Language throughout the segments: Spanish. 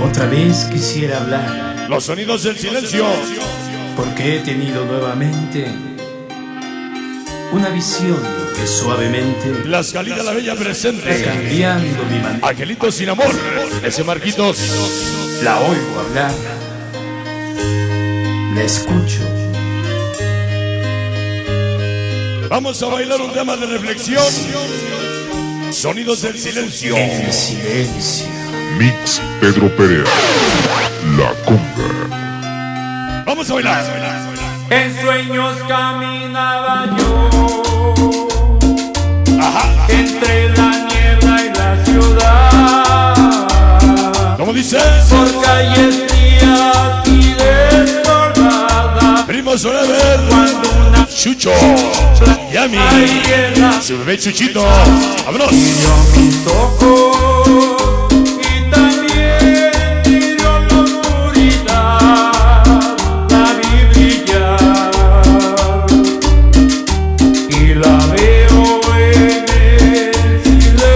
Otra vez quisiera hablar, Los sonidos del silencio. porque he tenido nuevamente una visión que suavemente La Escalita la Bella presente. cambiando mi manera. Angelitos sin amor. Ese Marquitos. La oigo hablar, la escucho. Vamos a bailar un tema de reflexión. Sonidos del silencio. En el silencio. Mix Pedro Perea, La Conga. Vamos a bailar. En sueños caminaba yo Ajá. entre la niebla y la ciudad, ¿Cómo dice? por calles frías y desoladas, Primo Solever. cuando una Chucho. Yami. águila Su bebé Chuchito. Vámonos. dio mis ojos y también dio la oscuridad, la vi brillar y la veo en el silencio.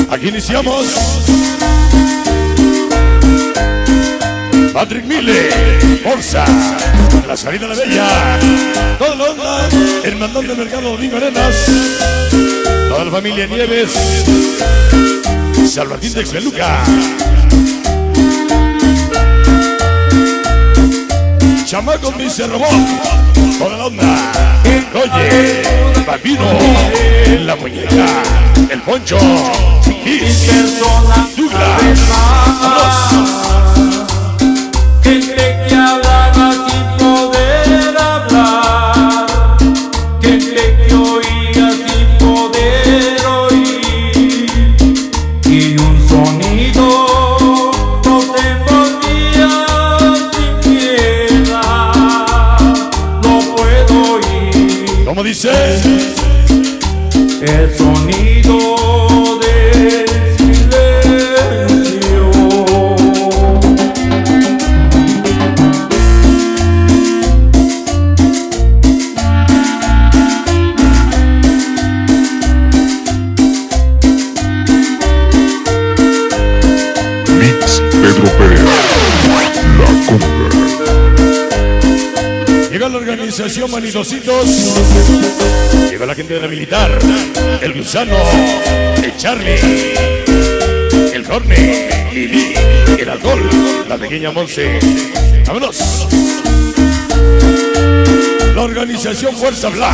Aquí iniciamos. Patrick Mille, Forza, La Salida la Bella, toda la onda, Hermandad del Mercado Domingo Arenas, toda la familia Nieves, San Martín de Expeluca, Chamaco Mice Robot, toda la onda, Oye, Papino, La Muñeca, El Poncho, Kiss, Douglas, vámonos. Gente que hablaba sin poder hablar, gente que oía sin poder oír, y un sonido nos envolvía sin piedad. No puedo oír ¿Cómo dice? el sonido del silencio. Mix Pedro Perea, La Conga. Llega la organización Manidositos. Llega la gente de la militar. El Gusano. El Charlie. El Corne. Lili. El Alcohol. La pequeña Monse. Vámonos. La organización Fuerza Black.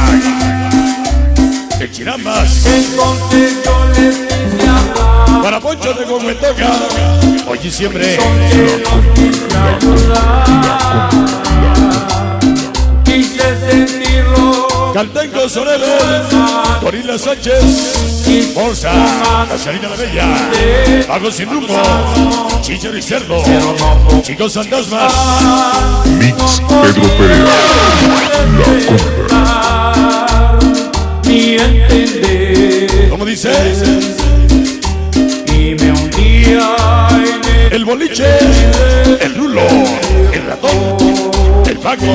El Chirambas. Entonces yo les quise hablar, Para Poncho de Huehuetoca. Hoy y siempre. quise sentirlo, Caltenco Sorever. Gorila Sánchez. Forza. La Salida la Bella. Pago sin rumbo. Chicharo y Cerdo. Chicos Fantasmas. Mix Pedro Perea, La Conga. ni entender, ¿Cómo dice? y me hundía en El boliche, el rulo, el ratón, el paco,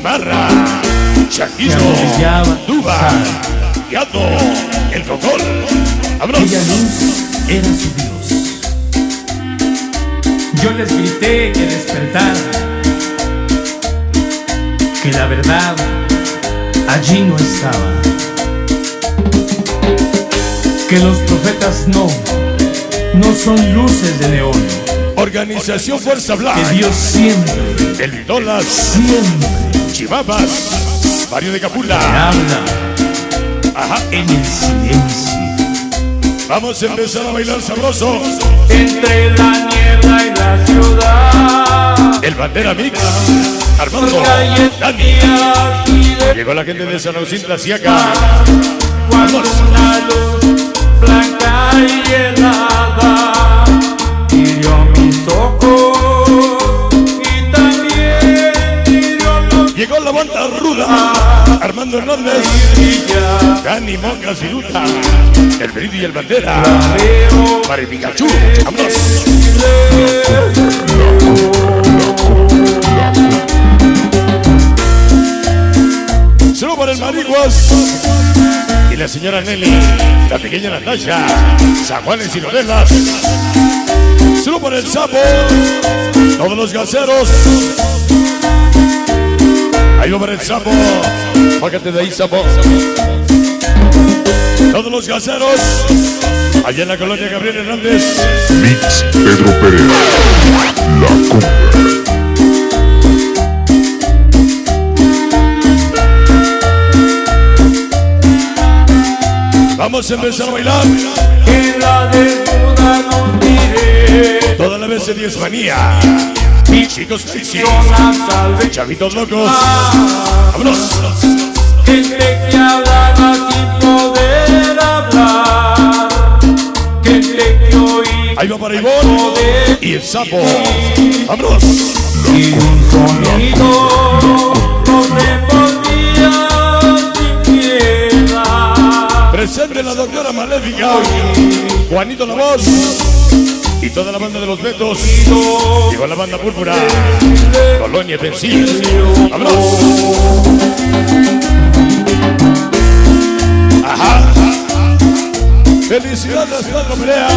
Marra, Chaquito, Duba, Gato, el cocol. ¡Vámonos! Aquella luz era su Dios. Yo les grité que despertaran, que la verdad allí no estaba, que los profetas no son luces de neón, Organización Fuerza que Black, Dios siempre, el Tolas, siempre Chivabas, Barrio de me Capula. habla Ajá, en el silencio. vamos a empezar a bailar sabroso. entre la niebla y la ciudad, El Bandera Mix, Armando, por calles Dani. frías y desoladas, Llegó la gente de San Agustín Tlaxiaca. cuando Vamos. una luz blanca y helada hirió mis ojos y también hirió los Llegó la banda ruda. Armando Hernández. brillar. Cani, Mocas, Viruta, el Brito y el Bandera. Veo Para el Pikachu, vámonos. Solo para el Marihuas y la señora Nelly, la pequeña Natasha, San Juan y Ciruelas. Solo para el Sapo, todos los gaseros. Ahí va para el Sapo, bájate de ahí, Sapo. Todos los gaseros, allá en la colonia Gabriel Hernández. Mix Pedro Perea, La Conga. Vamos a empezar a bailar. en la desnuda nos diré. Toda la vez de 10 manía. Chicos felices, Con la salve chavitos locos. Vámonos. gente que hablaba sin poder hablar, gente que oía Ahí va para Ivonne y el Sapo. Vámonos. y un sonido nos envolvía sin piedad. Presente la doctora Maléfica, Juanito la voz y toda la banda de los Betos. Llegó la banda Púrpura, Colonia Pensil. Vámonos. Ajá. Felicidades, Pedro Perea,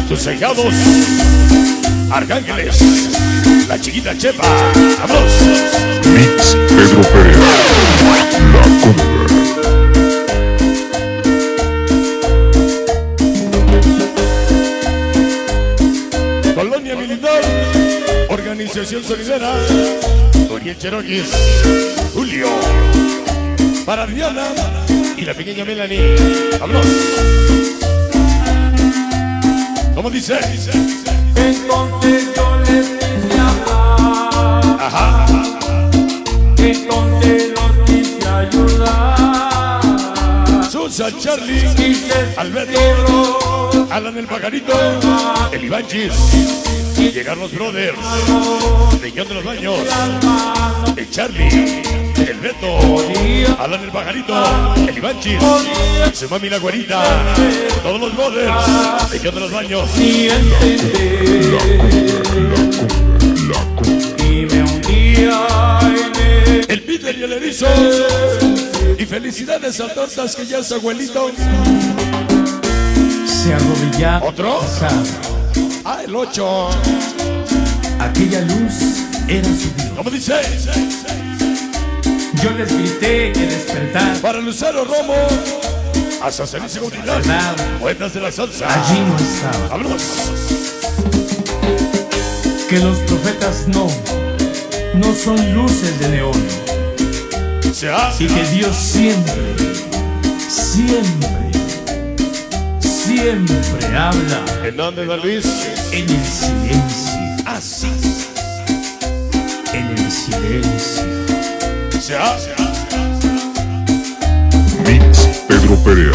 tus hijados, Arcángeles, la chiquita Chepa. Vámonos. Mix Pedro Perea, La Conga. Colonia Militar, Organización Solidera, Uriel Cheroquis, Julio, para Diana y la pequeña Melanie. Vámonos. ¿Cómo dice? Entonces yo les quise hablar, Ajá. entonces los quise ayudar. Susa, Charlie, Quise Alberto, Alan el Pajarito, el Ivanchis, llegaron los brothers, Rincón de los Baños, el Charlie, el Beto, Alan el Pajarito, el Ivanchis, su mami la güerita, todos los brothers, Rincón de los Baños. y entender, La Conga. y me hundía en El Peter y el Erizo, y felicidades a todas que ya es abuelito. Se arrodillaba. ¿Otro? Sabe, Ah, el 8. aquella luz era su Dios. ¿Cómo dice? Yo les grité que despertar. Para Lucero Romo, hasta Cerísimo Unidad, Poetas de la Salsa. Allí no estaba. Vámonos. Que los profetas no son luces de neón. Se ha. Y que Dios siempre, siempre, siempre habla ¿En dónde, Don Luis? en el silencio. Así. En el silencio. Se ha. Mix Pedro Perea,